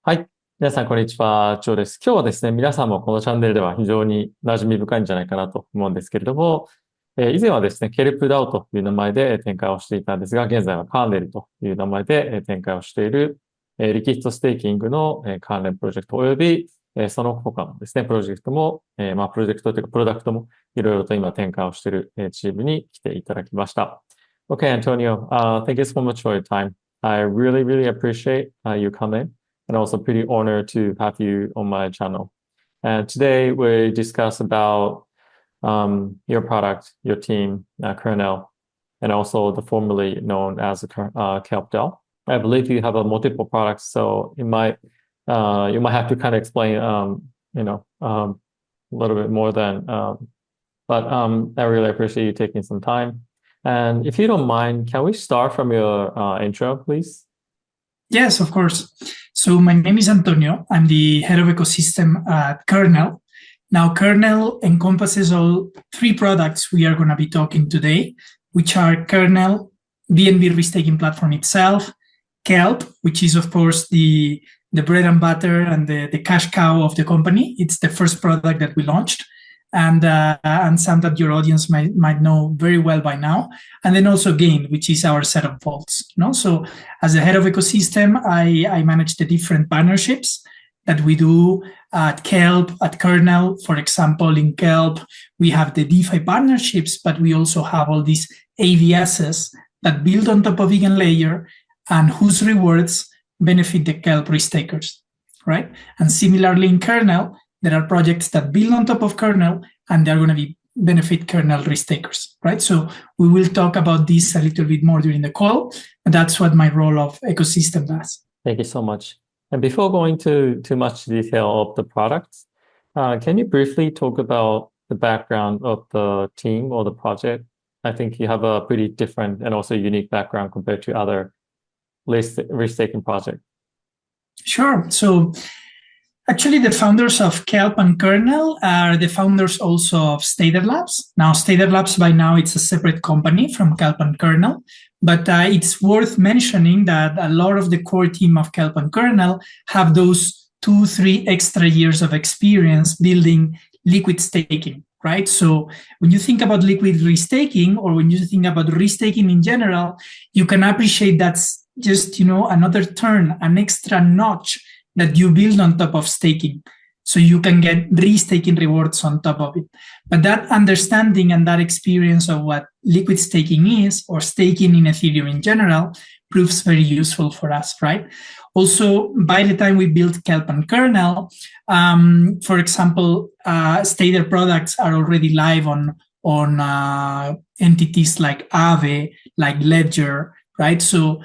はい。皆さん、こんにちは。ジョーです。今日はですね、皆さんもこのチャンネルでは非常に馴染み深いんじゃないかなと思うんですけれども、以前はですね、KELPという名前で展開をしていたんですが、現在はKERNELという名前で展開をしている、リキッドステーキングの関連プロジェクトおよび、その他のですね、プロジェクトも、プロジェクトというか、プロダクトもいろいろと今展開をしているチームに来ていただきました。Okay, Antonio, thank you so much for your time. I really appreciate you coming. And also pretty honored to have you on my channel. And today we discuss about your product, your team, KERNEL, and also the formerly known as KELP. I believe you have a multiple products, so you might have to kind of explain, a little bit more than, but I really appreciate you taking some time. And if you don't mind, can we start from your intro, please? Yes, of course. So my name is Antonio. I'm the head of ecosystem at KERNEL. Now, KERNEL encompasses all three products we are going to be talking today, which are KERNEL, BNB restaking platform itself, KELP, which is, of course, the bread and butter and the cash cow of the company. It's the first product that we launched, and some that your audience might know very well by now. And then also Gain, which is our set of vaults. So as the head of ecosystem, I manage the different partnerships that we do at KELP, at KERNEL. For example, in KELP, we have the DeFi partnerships, but we also have all these AVSs that build on top of EigenLayer and whose rewards benefit the KELP restakers, right? And similarly in KERNEL, there are projects that build on top of KERNEL and they're going to benefit KERNEL restakers, right? So we will talk about this a little bit more during the call, but that's what my role of ecosystem does. Thank you so much. And before going to too much detail of the products, can you briefly talk about the background of the team or the project? I think you have a pretty different and also unique background compared to other restaking projects. Sure. So actually, the founders of KELP and KERNEL are the founders also of Stader Labs. Now, Stader Labs, by now, it's a separate company from KELP and KERNEL. But it's worth mentioning that a lot of the core team of KELP and KERNEL have those 2-3 extra years of experience building liquid staking, right? So when you think about liquid restaking, or when you think about restaking in general, you can appreciate that's just, another turn, an extra notch that you build on top of staking. So you can get restaking rewards on top of it. But that understanding and that experience of what liquid staking is, or staking in Ethereum in general, proves very useful for us, right? Also, by the time we built KELP and KERNEL, for example, Stader products are already live on entities like Aave, like Ledger, right? So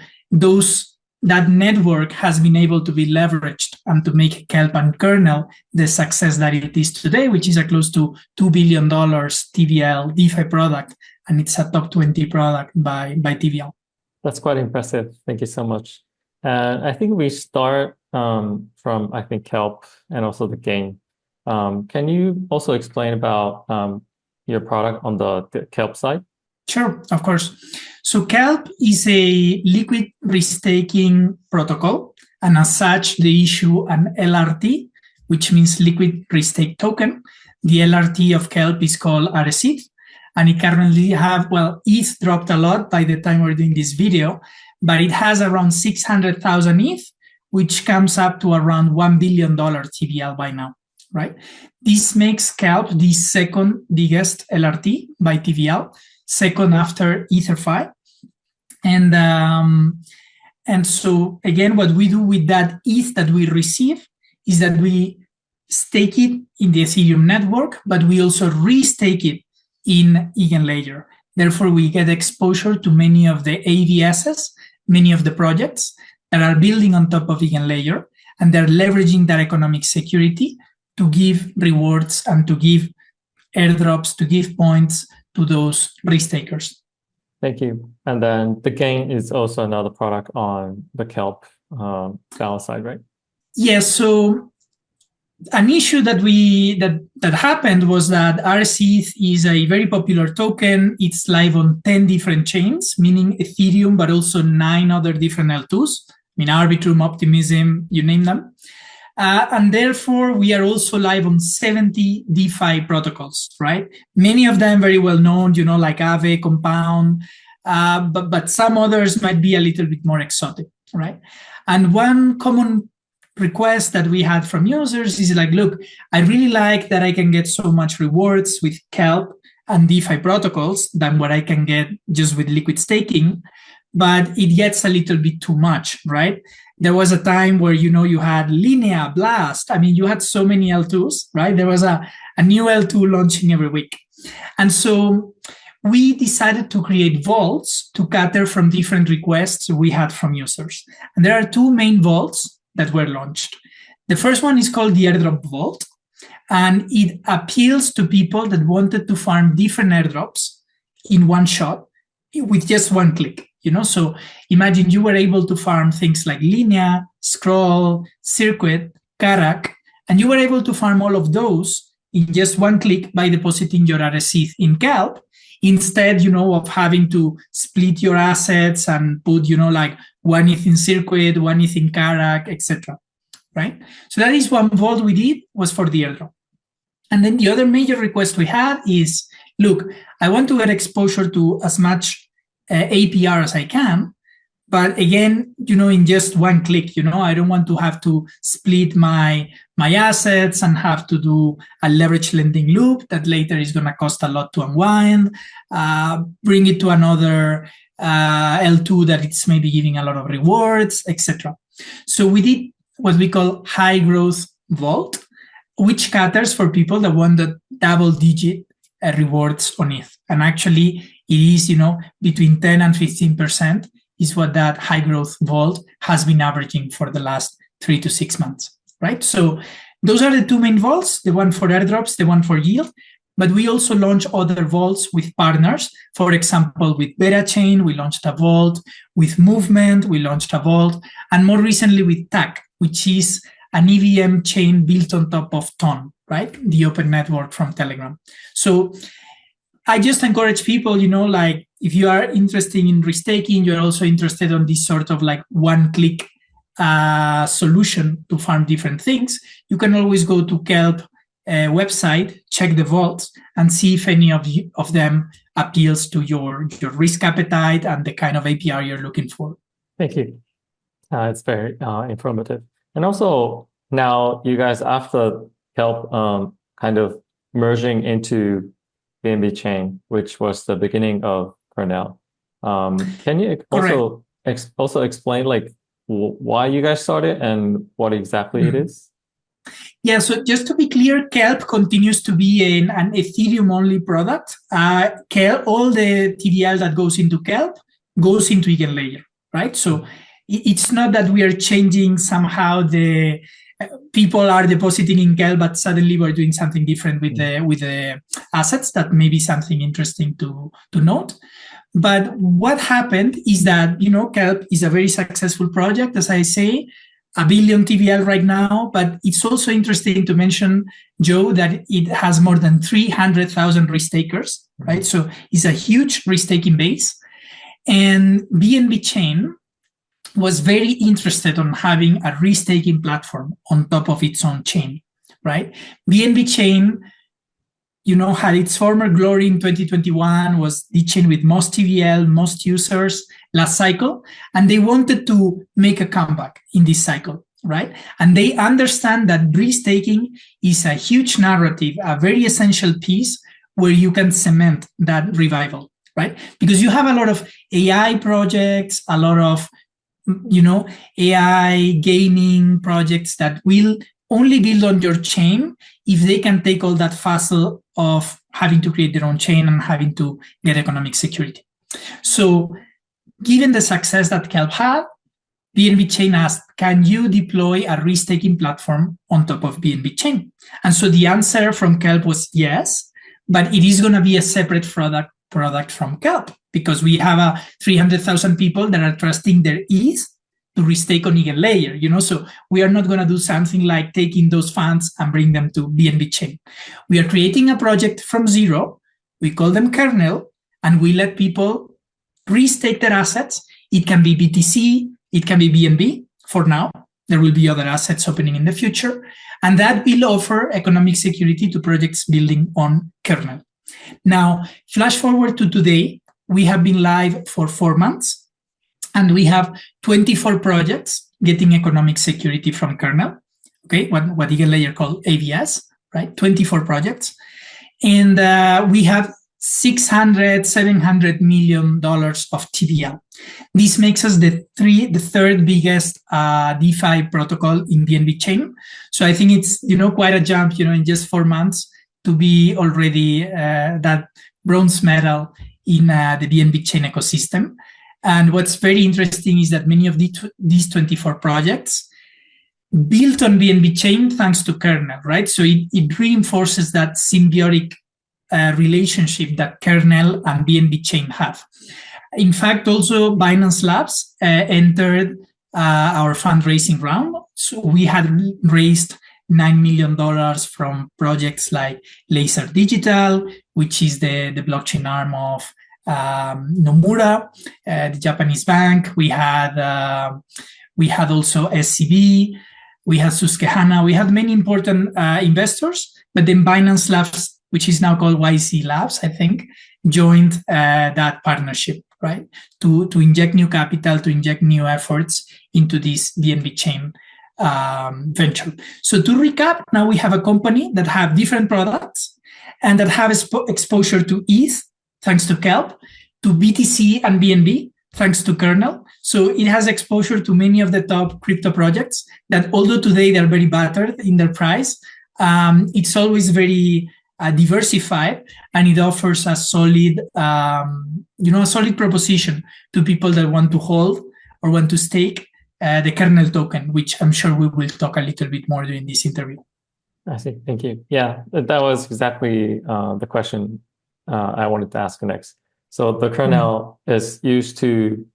that network has been able to be leveraged and to make KELP and KERNEL the success that it is today, which is a close to $2 billion TVL DeFi product, and it's a top 20 product by TVL. That's quite impressive. Thank you so much. And I think we start from, KELP and also the Gain. Can you also explain about your product on the KELP side? Sure, of course. So KELP is a liquid restaking protocol, and as such, they issue an LRT, which means liquid restake token. The LRT of KELP is called RSETH, and it currently ETH dropped a lot by the time we're doing this video, but it has around 600,000 ETH, which comes up to around $1 billion TVL by now, right? This makes KELP the second biggest LRT by TVL, second after EtherFi. And so again, what we do with that ETH that we receive is that we stake it in the Ethereum network, but we also restake it in EigenLayer. Therefore, we get exposure to many of the AVSs, many of the projects that are building on top of EigenLayer, and they're leveraging that economic security to give rewards and to give airdrops, to give points to those restakers. Thank you. And then the Gain is also another product on the KELP DAO side, right? Yes. So an issue that happened was that RSETH is a very popular token. It's live on 10 different chains, meaning Ethereum, but also 9 other different L2s, Arbitrum, Optimism, you name them. And therefore, we are also live on 70 DeFi protocols, right? Many of them very well known, like Aave, Compound, but some others might be a little bit more exotic, right? And one common request that we had from users is like, look, I really like that I can get so much rewards with Kelp and DeFi protocols than what I can get just with liquid staking, but it gets a little bit too much, right? There was a time where, you had Linea, Blast. I mean, you had so many L2s, right? There was a new L2 launching every week. And so we decided to create vaults to cater from different requests we had from users. And there are two main vaults that were launched. The first one is called the Airdrop Vault, and it appeals to people that wanted to farm different airdrops in one shot with just one click. So imagine you were able to farm things like Linea, Scroll, Circuit, Karak, and you were able to farm all of those in just one click by depositing your RSETH in Kelp, instead, of having to split your assets and put, like one ETH in Circuit, one ETH in Karak, etc. Right? So that is one vault we did, was for the airdrop. And then the other major request we had is, look, I want to get exposure to as much APR as I can, but again, in just one click, I don't want to have to split my assets and have to do a leverage lending loop that later is going to cost a lot to unwind, bring it to another L2 that it's maybe giving a lot of rewards, etc. So we did what we call high growth vault, which caters for people that want the double digit rewards on ETH. And actually, it is, between 10 and 15% is what that high growth vault has been averaging for the last 3 to 6 months, right? So those are the two main vaults, the one for airdrops, the one for yield. But we also launch other vaults with partners. For example, with BetaChain, we launched a vault. With Movement, we launched a vault. And more recently with TAC, which is an EVM chain built on top of Ton, right? The open network from Telegram. So I just encourage people, like if you are interested in restaking, you're also interested on this sort of like one-click solution to farm different things, you can always go to Kelp website, check the vaults, and see if any of them appeals to your risk appetite and the kind of APR you're looking for. Thank you. It's very informative. And also now you guys, after Kelp kind of merging into BNB chain, which was the beginning of KERNEL, can you also explain like why you guys started and what exactly it is? Yeah, so just to be clear, Kelp continues to be an Ethereum-only product. All the TVL that goes into Kelp goes into EigenLayer, right? So it's not that we are changing somehow the people are depositing in Kelp, but suddenly we're doing something different with the assets. That may be something interesting to note. But what happened is that, Kelp is a very successful project, as I say, 1 billion TVL right now, but it's also interesting to mention, Joe, that it has more than 300,000 restakers, right? So it's a huge restaking base. And BNB Chain was very interested on having a restaking platform on top of its own chain, right? BNB Chain, had its former glory in 2021, was the chain with most TVL, most users last cycle, and they wanted to make a comeback in this cycle, right? And they understand that restaking is a huge narrative, a very essential piece where you can cement that revival, right? Because you have a lot of AI projects, a lot of AI gaming projects that will only build on your chain if they can take all that fussle of having to create their own chain and having to get economic security. So given the success that Kelp had, BNB Chain asked, can you deploy a restaking platform on top of BNB Chain? And so the answer from Kelp was yes, but it is going to be a separate product from Kelp, because we have 300,000 people that are trusting their ETH to restake on EigenLayer, so we are not going to do something like taking those funds and bring them to BNB Chain. We are creating a project from zero. We call them KERNEL, and we let people restake their assets. It can be BTC, it can be BNB, for now. There will be other assets opening in the future, and that will offer economic security to projects building on kernel. Now, flash forward to today, we have been live for 4 months, and we have 24 projects getting economic security from kernel, okay, what EigenLayer call AVS, right? 24 projects. And we have $700 million of TVL. This makes us the third biggest DeFi protocol in BNB chain. So I think it's, quite a jump, in just 4 months to be already that bronze medal in the BNB chain ecosystem. And what's very interesting is that many of these 24 projects built on BNB chain thanks to kernel, right? So it reinforces that symbiotic relationship that kernel and BNB chain have. In fact, also Binance Labs entered our fundraising round. So we had raised $9 million from projects like Laser Digital, which is the blockchain arm of Nomura, the Japanese bank. We had also SCB, we had Susquehanna, we had many important investors, but then Binance Labs, which is now called YC Labs, I think, joined that partnership, right? To inject new capital, to inject new efforts into this BNB chain venture. So to recap, now we have a company that have different products and that have exposure to ETH, thanks to Kelp, to BTC and BNB, thanks to kernel. So it has exposure to many of the top crypto projects that, although today they're very battered in their price, it's always very diversified, and it offers a solid, a solid proposition to people that want to hold or want to stake the kernel token, which I'm sure we will talk a little bit more during this interview. I see. Thank you. Yeah, that was exactly the question I wanted to ask next. So the kernel is used to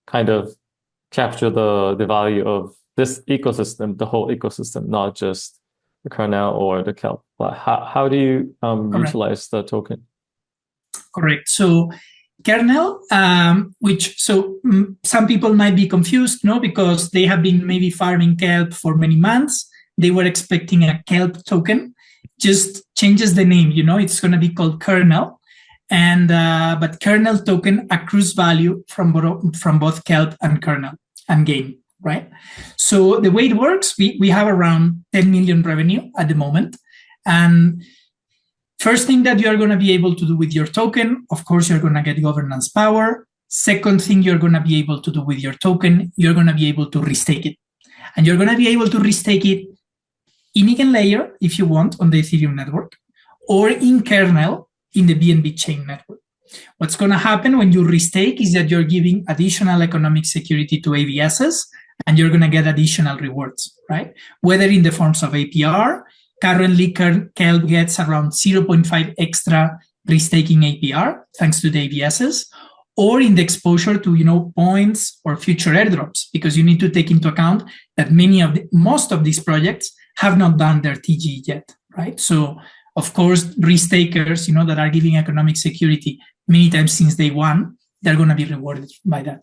kind of capture the value of this ecosystem, the whole ecosystem, not just the kernel or the Kelp. But how do you utilize the token? Correct. So kernel, some people might be confused, because they have been maybe farming Kelp for many months. They were expecting a Kelp token, just changes the name, it's going to be called kernel. And but kernel token accrues value from both Kelp and kernel and Gain, right? So the way it works, we have around 10 million revenue at the moment. And first thing that you are going to be able to do with your token, of course, you're going to get governance power. Second thing you're going to be able to do with your token, you're going to be able to restake it. And you're going to be able to restake it in EigenLayer, if you want, on the Ethereum network, or in kernel in the BNB chain network. What's going to happen when you restake is that you're giving additional economic security to AVSs, and you're going to get additional rewards, right? Whether in the forms of APR, currently Kelp gets around 0.5 extra restaking APR, thanks to the AVSs, or in the exposure to, points or future airdrops, because you need to take into account that most of these projects have not done their TGE yet, right? So, of course, restakers, that are giving economic security many times since day one, they're going to be rewarded by that.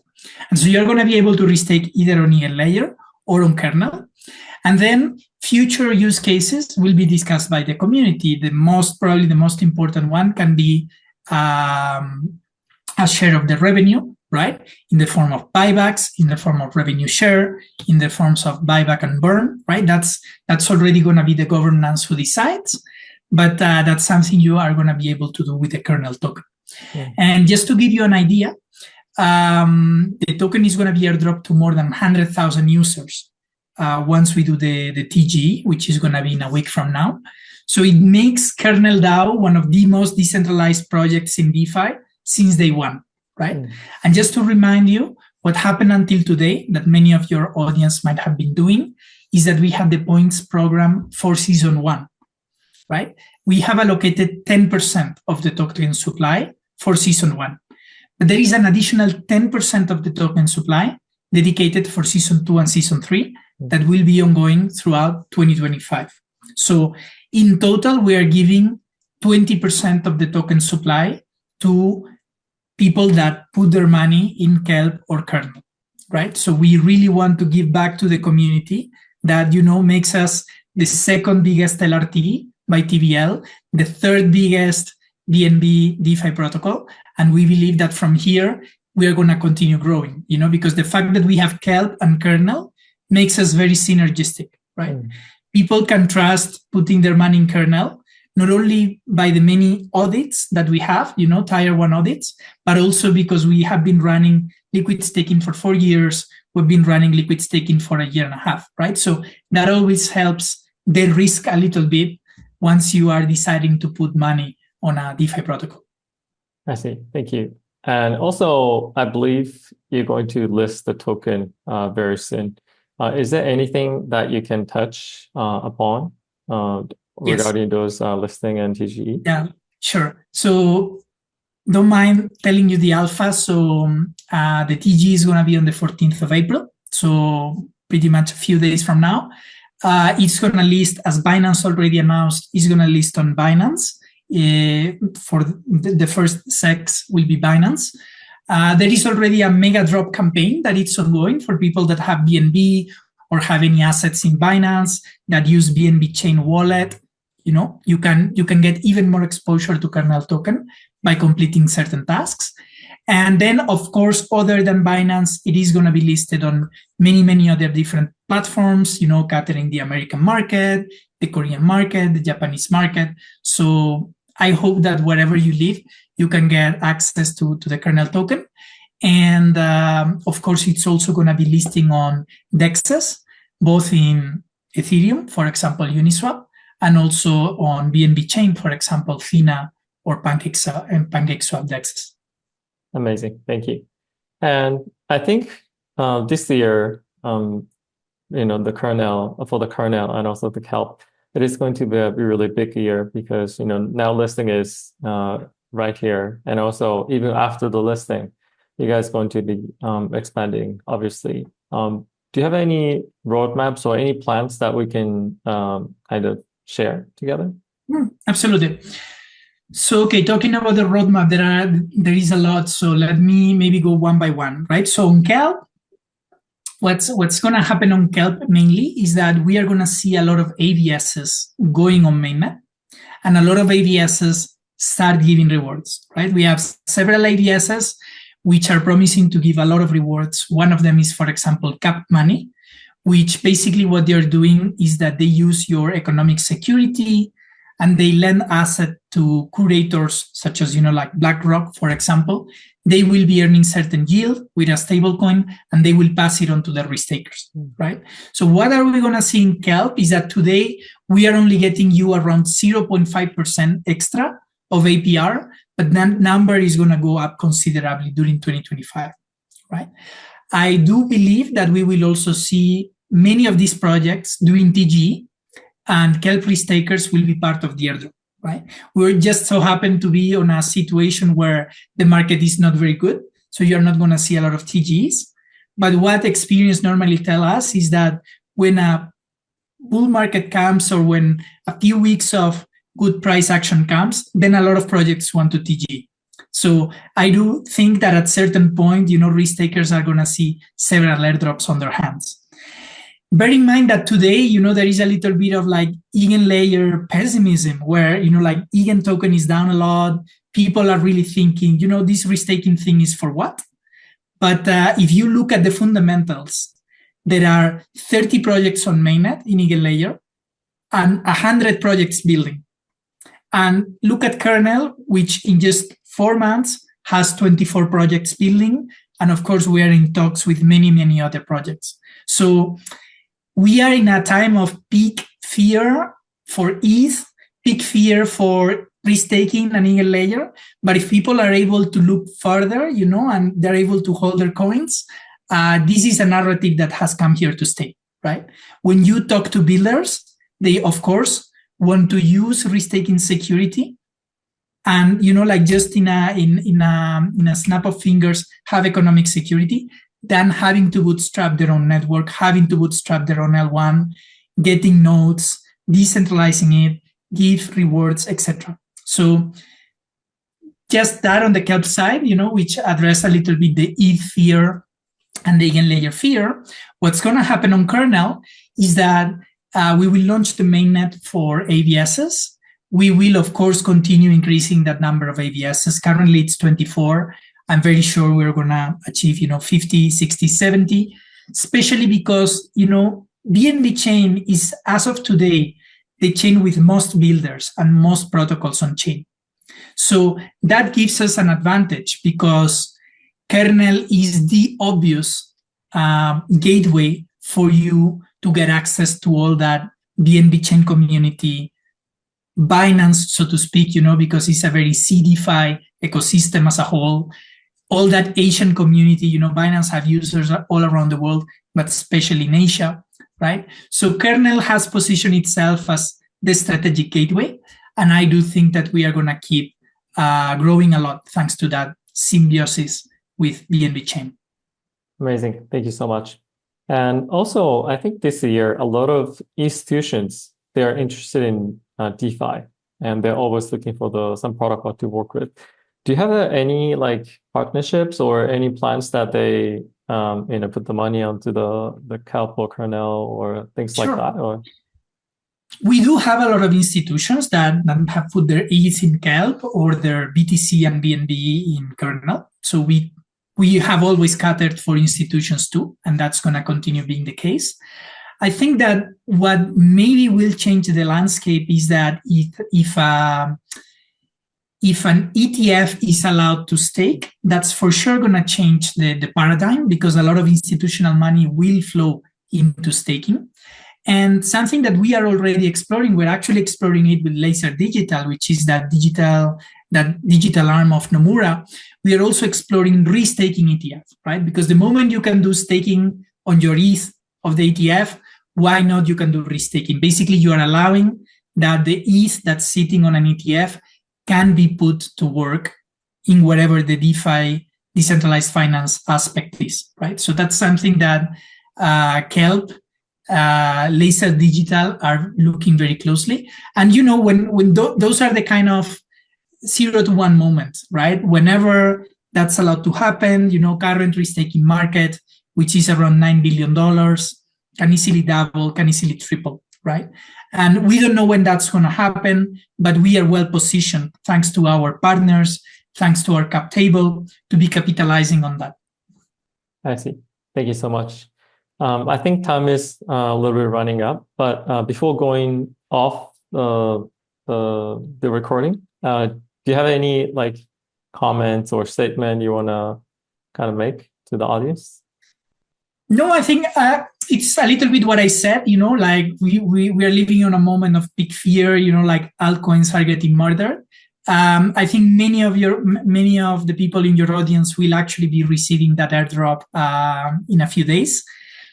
And so you're going to be able to restake either on EigenLayer or on kernel. And then future use cases will be discussed by the community. Probably the most important one can be a share of the revenue, right? In the form of buybacks, in the form of revenue share, in the forms of buyback and burn, right? That's already going to be the governance who decides. But that's something you are going to be able to do with the kernel token. Yeah. And just to give you an idea, the token is going to be airdropped to more than 100,000 users once we do the TGE, which is going to be in a week from now. So it makes Kernel DAO one of the most decentralized projects in DeFi since day one, right? Mm. And just to remind you, what happened until today, that many of your audience might have been doing, is that we had the points program for season one. Right? We have allocated 10% of the token supply for season one. But there is an additional 10% of the token supply dedicated for season 2 and season 3 that will be ongoing throughout 2025. So in total, we are giving 20% of the token supply to people that put their money in Kelp or Kernel. right? So we really want to give back to the community that, makes us the second biggest LRT by TVL, the third biggest BNB DeFi protocol. And we believe that from here, we are going to continue growing, because the fact that we have Kelp and Kernel makes us very synergistic, right? People can trust putting their money in Kernel, not only by the many audits that we have, tier 1 audits, but also because we have been running liquid staking for 4 years. We've been running liquid staking for a year and a half, right? So that always helps the risk a little bit once you are deciding to put money on a DeFi protocol. I see. Thank you. And also, I believe you're going to list the token very soon. Is there anything that you can touch upon regarding those listing and TGE? Yeah, sure. So don't mind telling you the alpha. So the TGE is going to be on the 14th of April. So pretty much a few days from now. It's going to list, as Binance already announced, it's going to list on Binance. For the first SEX will be Binance. There is already a mega drop campaign that it's ongoing for people that have BNB or have any assets in Binance that use BNB chain wallet. You can get even more exposure to Kernel token by completing certain tasks. And then, of course, other than Binance, it is going to be listed on many other different platforms, catering the American market, the Korean market, the Japanese market. So I hope that wherever you live, you can get access to the Kernel token. And of course, it's also going to be listing on DEXs, both in Ethereum, for example, Uniswap, and also on BNB chain, for example, Fina or PancakeSwap DEXs. Amazing. Thank you. And I think this year, the kernel, for the kernel and also the Kelp, it is going to be a really big year because, now listing is right here. And also even after the listing, you guys are going to be expanding, obviously. Do you have any roadmaps or any plans that we can kind of share together? Absolutely. So, okay, talking about the roadmap, there is a lot. So let me maybe go one by one, right? So on Kelp, what's going to happen on Kelp mainly is that we are going to see a lot of ABSs going on mainnet, and a lot of ABSs start giving rewards, right? We have several ABSs which are promising to give a lot of rewards. One of them is, for example, Cap Money, which basically what they're doing is that they use your economic security and they lend asset to curators such as, like BlackRock, for example. They will be earning certain yield with a stable coin and they will pass it on to the risk takers, right? So what are we going to see in Kelp is that today we are only getting you around 0.5% extra of APR, but that number is going to go up considerably during 2025, right? I do believe that we will also see many of these projects doing TGE, and Kelp risk takers will be part of the airdrop, right? We're just so happen to be on a situation where the market is not very good, so you're not going to see a lot of TGEs. But what experience normally tell us is that when a bull market comes or when a few weeks of good price action comes, then a lot of projects want to TGE. So I do think that at certain point, risk takers are going to see several airdrops on their hands. Bear in mind that today, there is a little bit of like Eigenlayer pessimism where, like Eigen token is down a lot. People are really thinking, this risk taking thing is for what? But if you look at the fundamentals, there are 30 projects on mainnet in Eigenlayer and 100 projects building. And look at Kernel, which in just 4 months has 24 projects building. And of course, we are in talks with many other projects. So we are in a time of peak fear for ETH, peak fear for risk-taking and Eigenlayer. But if people are able to look further, and they're able to hold their coins, this is a narrative that has come here to stay, right? When you talk to builders, they, of course, want to use risk-taking security and, like just in a snap of fingers, have economic security, than having to bootstrap their own network, having to bootstrap their own L1, getting nodes, decentralizing it, give rewards, etc. So just that on the Kelp side, which address a little bit the ETH fear and the eigenlayer fear, what's going to happen on kernel is that we will launch the mainnet for AVSs. We will, of course, continue increasing that number of AVSs. Currently, it's 24. I'm very sure we're going to achieve, 50, 60, 70, especially because, BNB chain is, as of today, the chain with most builders and most protocols on chain. So that gives us an advantage because kernel is the obvious gateway for you to get access to all that BNB chain community, Binance, so to speak, because it's a very CDFI ecosystem as a whole. All that Asian community, Binance have users all around the world, but especially in Asia, right? So kernel has positioned itself as the strategic gateway. And I do think that we are going to keep growing a lot thanks to that symbiosis with BNB chain. Amazing. Thank you so much. And also, I think this year, a lot of institutions, they are interested in DeFi, and they're always looking for some protocol to work with. Do you have any partnerships or any plans that they put the money onto the Kelp or kernel or things like that? Or we do have a lot of institutions that have put their ETH in Kelp or their BTC and BNB in kernel. So we have always catered for institutions too, and that's going to continue being the case. I think that what maybe will change the landscape is that if an ETF is allowed to stake, that's for sure going to change the paradigm because a lot of institutional money will flow into staking. And something that we are already exploring, we're actually exploring it with Laser Digital, which is that digital arm of Nomura. We are also exploring restaking ETF, right? Because the moment you can do staking on your ETH of the ETF, why not you can do restaking? Basically, you are allowing that the ETH that's sitting on an ETF can be put to work in whatever the DeFi, decentralized finance aspect is, right? So that's something that Kelp, Laser Digital are looking very closely. And, when those are the kind of 0 to 1 moments, right? Whenever that's allowed to happen, current restaking market, which is around $9 billion, can easily double, can easily triple, right? And we don't know when that's going to happen, but we are well positioned thanks to our partners, thanks to our cap table to be capitalizing on that. I see. Thank you so much. I think time is a little bit running up, but before going off the recording, do you have any comments or statement you want to kind of make to the audience? No, I think it's a little bit what I said, we are living in a moment of big fear, altcoins are getting murdered. I think many of the people in your audience will actually be receiving that airdrop in a few days.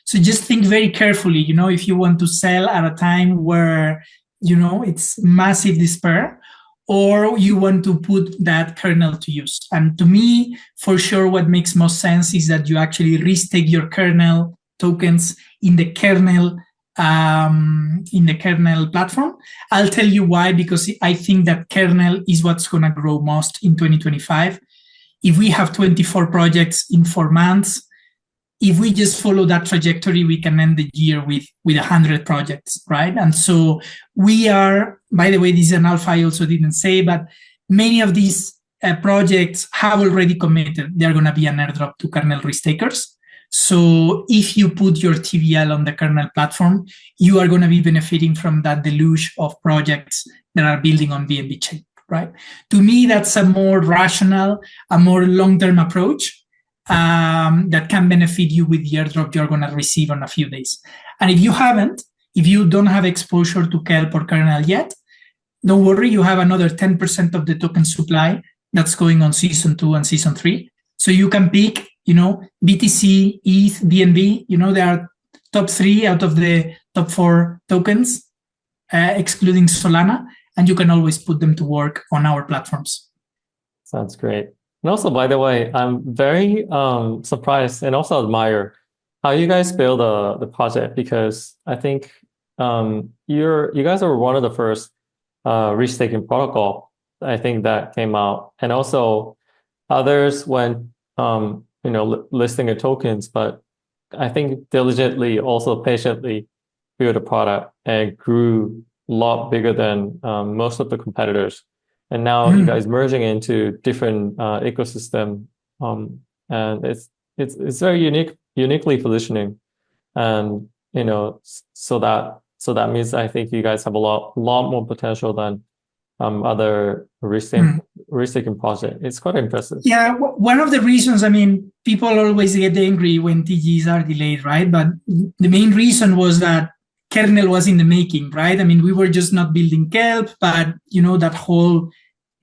So just think very carefully, if you want to sell at a time where, it's massive despair, or you want to put that kernel to use. And to me, for sure, what makes most sense is that you actually restake your kernel tokens in the kernel platform. I'll tell you why, because I think that kernel is what's going to grow most in 2025. If we have 24 projects in 4 months, if we just follow that trajectory, we can end the year with 100 projects, right? And so we are, by the way, this is an alpha I also didn't say, but many of these projects have already committed. They're going to be an airdrop to kernel restakers. So if you put your TVL on the kernel platform, you are going to be benefiting from that deluge of projects that are building on BNB chain, right? To me, that's a more rational, a more long-term approach that can benefit you with the airdrop you're going to receive in a few days. And if you don't have exposure to Kelp or kernel yet, don't worry, you have another 10% of the token supply that's going on season 2 and season 3. So you can pick, BTC, ETH, BNB, there are top 3 out of the top 4 tokens, excluding Solana, and you can always put them to work on our platforms. Sounds great. And also, by the way, I'm very surprised and also admire how you guys build the project, because I think you guys are one of the first restaking protocol, I think, that came out. And also others went listing the tokens, but I think, diligently, also patiently built a product and grew a lot bigger than most of the competitors. And now you guys merging into different ecosystem, and it's very uniquely positioning, and so that means I think you guys have a lot more potential than other risk-taking project. It's quite impressive. Yeah, one of the reasons, I mean, people always get angry when TGEs are delayed, right? But the main reason was that Kernel was in the making, right? I mean, we were just not building Kelp, but that whole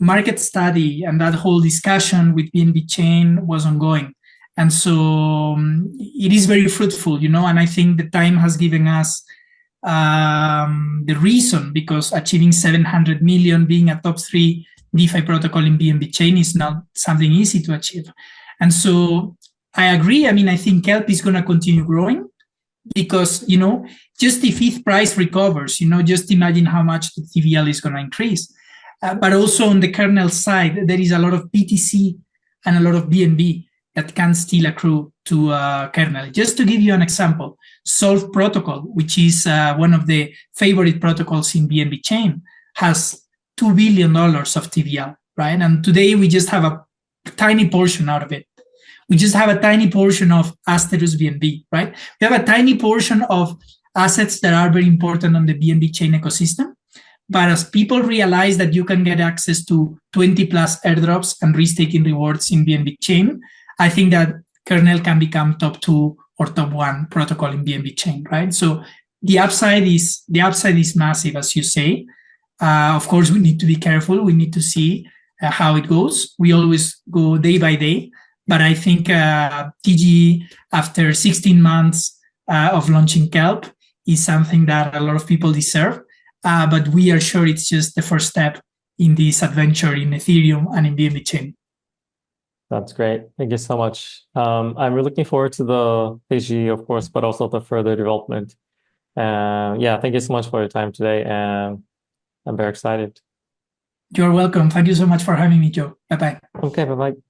market study and that whole discussion with BNB chain was ongoing. And so it is very fruitful, and I think the time has given us the reason, because achieving 700 million, being a top 3 DeFi protocol in BNB chain is not something easy to achieve. And so I agree. I mean, I think Kelp is going to continue growing because, just if ETH price recovers, just imagine how much the TVL is going to increase. But also on the kernel side, there is a lot of BTC and a lot of BNB that can still accrue to kernel. Just to give you an example, Solve protocol, which is one of the favorite protocols in BNB chain, has $2 billion of TVL, right? And today we just have a tiny portion out of it. We just have a tiny portion of Asterus BNB, right? We have a tiny portion of assets that are very important on the BNB chain ecosystem. But as people realize that you can get access to 20 plus airdrops and risk-taking rewards in BNB chain, I think that kernel can become top 2 or top 1 protocol in BNB chain, right? So the upside is massive, as you say. Of course, we need to be careful. We need to see how it goes. We always go day by day. But I think TGE, after 16 months of launching Kelp, is something that a lot of people deserve. But we are sure it's just the first step in this adventure in Ethereum and in BNB chain. That's great. Thank you so much. I'm really looking forward to the TGE, of course, but also the further development. Thank you so much for your time today. And I'm very excited. You're welcome. Thank you so much for having me, Joe. Bye-bye. Okay, bye-bye.